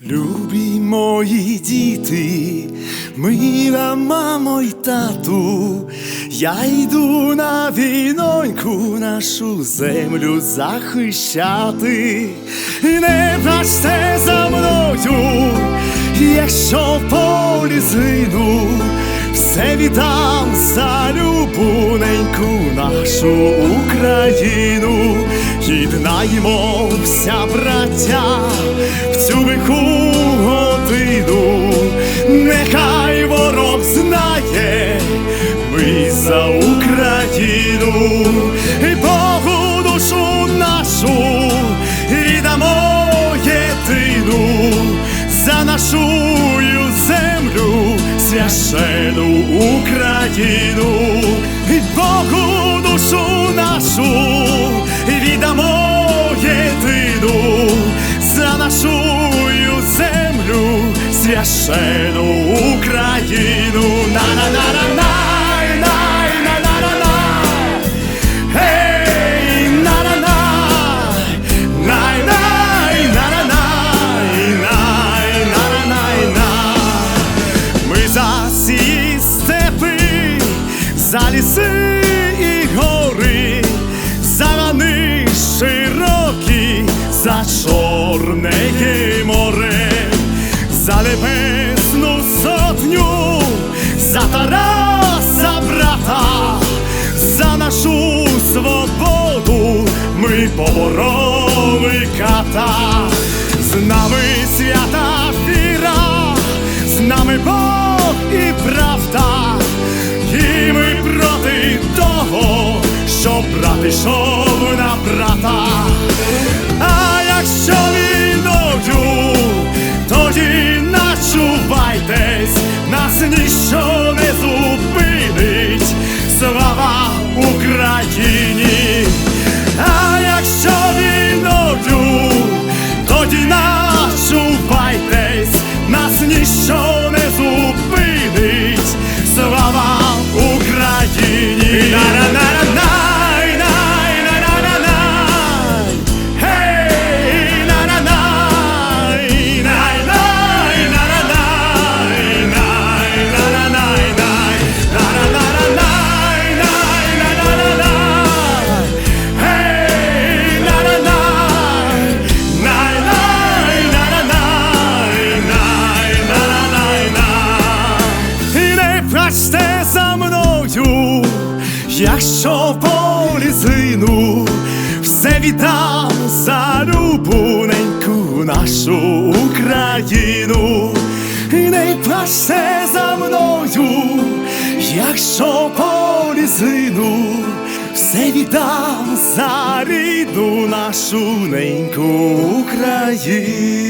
Любі мої діти, мила мамо й тату, я йду на війноньку нашу землю захищати. Не плачте за мною, якщо в полі згину, все віддам за любуненьку нашу Україну. Єднаймося, браття, в цю лиху годину, нехай ворог знає, ми за Україну. І Богу душу нашу віддамо єдину, за нашу землю священу Україну. І Богу душу нашу віддамо єдину, за нашу землю священу Україну. На-на-на-на-най, най-на-на-на-най, гей, на-на-най, най-най, на-на-най, най-на-на-най-най. Ми за ці степи, за ліси і гори, за лани широкі, за Чорне море, за Небесну Сотню, за Тараса брата, за нашу свободу ми побороли ката. З нами свята віра, з нами Бог і правда, і ми проти того, щоб брат ішов на брата. А якщо війною, тоді начувайтесь, нас ніщо не зупинить. Слава Україні! А якщо війною, тоді начувайтесь, нас ніщо не зупинить. Слава Україні! На-на-на-на-най, най-на-на-на-най, гей, на-на-най, най-най, на-на-най, най-на-на-най-най, на-на-на-на-най, най-на-на-на-най, гей, на-на-най, най-най, на-на-най, най-на-на-най-най. І не плачте за мною, якщо в полі згину, все віддам за любуненьку нашу Україну. І не плачте за мною, якщо в полі згину, все віддам за рідну нашу неньку Україну.